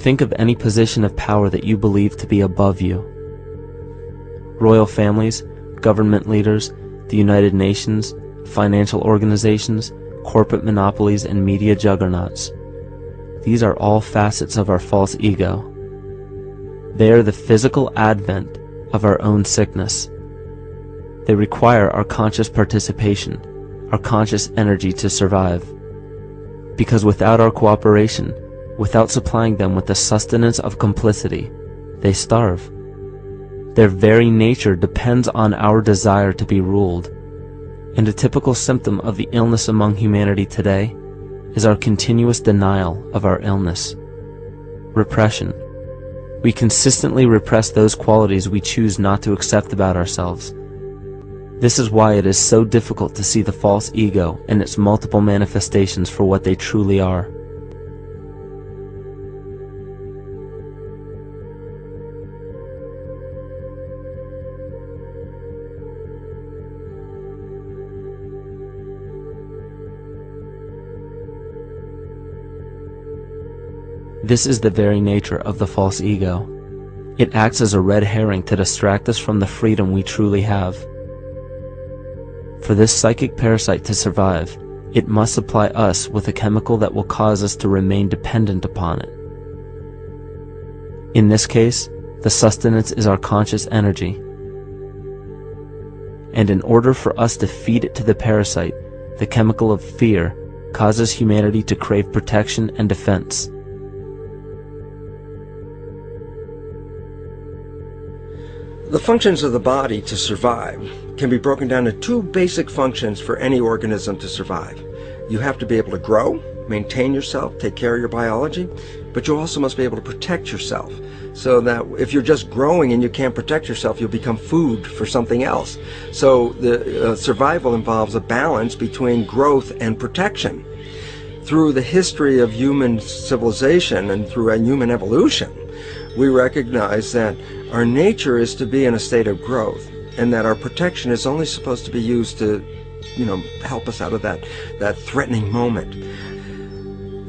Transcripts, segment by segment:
Think of any position of power that you believe to be above you. Royal families, government leaders, the United Nations, financial organizations, corporate monopolies, and media juggernauts. These are all facets of our false ego. They are the physical advent of our own sickness. They require our conscious participation, our conscious energy to survive. Because without our cooperation, without supplying them with the sustenance of complicity, they starve. Their very nature depends on our desire to be ruled. And a typical symptom of the illness among humanity today is our continuous denial of our illness. Repression. We consistently repress those qualities we choose not to accept about ourselves. This is why it is so difficult to see the false ego and its multiple manifestations for what they truly are. This is the very nature of the false ego. It acts as a red herring to distract us from the freedom we truly have. For this psychic parasite to survive, it must supply us with a chemical that will cause us to remain dependent upon it. In this case, the sustenance is our conscious energy. And in order for us to feed it to the parasite, the chemical of fear causes humanity to crave protection and defense. The functions of the body to survive can be broken down to two basic functions for any organism to survive. You have to be able to grow, maintain yourself, take care of your biology, but you also must be able to protect yourself, so that if you're just growing and you can't protect yourself, you'll become food for something else. So the survival involves a balance between growth and protection. Through the history of human civilization and through human evolution, we recognize that our nature is to be in a state of growth, and that our protection is only supposed to be used to, help us out of that threatening moment.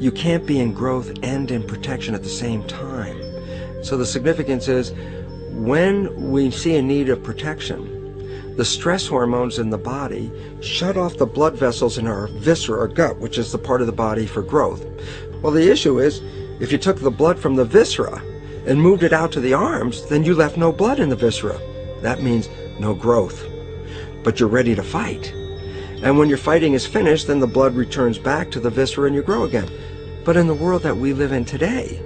You can't be in growth and in protection at the same time. So the significance is, when we see a need of protection, the stress hormones in the body shut off the blood vessels in our viscera or gut, which is the part of the body for growth. Well, the issue is, if you took the blood from the viscera and moved it out to the arms, then you left no blood in the viscera. That means no growth. But you're ready to fight. And when your fighting is finished, then the blood returns back to the viscera and you grow again. But in the world that we live in today,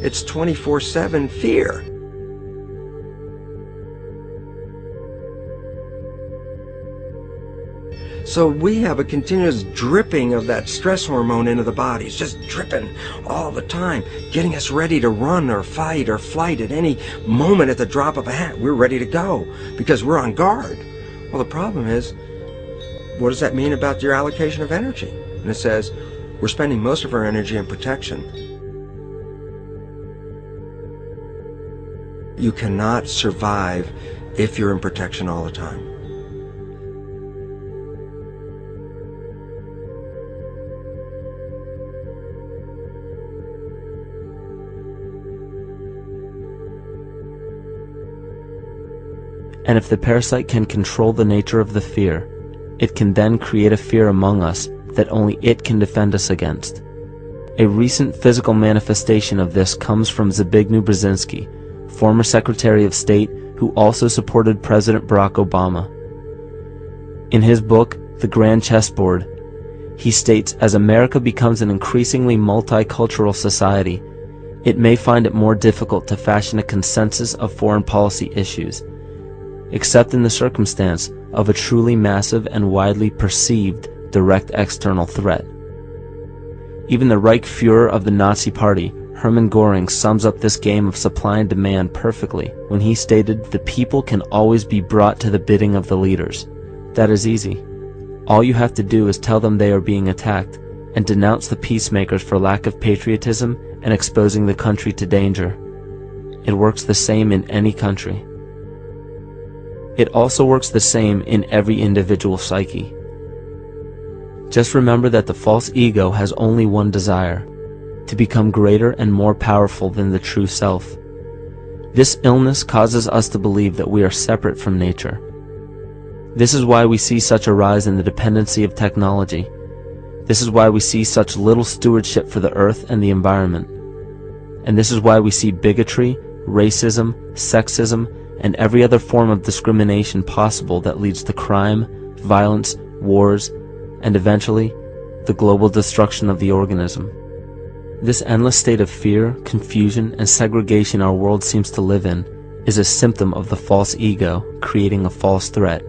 it's 24/7 fear. So we have a continuous dripping of that stress hormone into the body. It's just dripping all the time, getting us ready to run or fight or flight at any moment at the drop of a hat. We're ready to go because we're on guard. Well, the problem is, what does that mean about your allocation of energy? And it says, we're spending most of our energy in protection. You cannot survive if you're in protection all the time. And if the parasite can control the nature of the fear, it can then create a fear among us that only it can defend us against. A recent physical manifestation of this comes from Zbigniew Brzezinski, former Secretary of State who also supported President Barack Obama. In his book, The Grand Chessboard, he states, as America becomes an increasingly multicultural society, it may find it more difficult to fashion a consensus of foreign policy issues, except in the circumstance of a truly massive and widely perceived direct external threat. Even the Reichsfuhrer of the Nazi Party, Hermann Göring, sums up this game of supply and demand perfectly when he stated, "The people can always be brought to the bidding of the leaders." That is easy. All you have to do is tell them they are being attacked and denounce the peacemakers for lack of patriotism and exposing the country to danger. It works the same in any country. It also works the same in every individual psyche. Just remember that the false ego has only one desire, to become greater and more powerful than the true self. This illness causes us to believe that we are separate from nature. This is why we see such a rise in the dependency of technology. This is why we see such little stewardship for the earth and the environment. And this is why we see bigotry, racism, sexism, and every other form of discrimination possible that leads to crime, violence, wars, and eventually, the global destruction of the organism. This endless state of fear, confusion, and segregation our world seems to live in is a symptom of the false ego creating a false threat.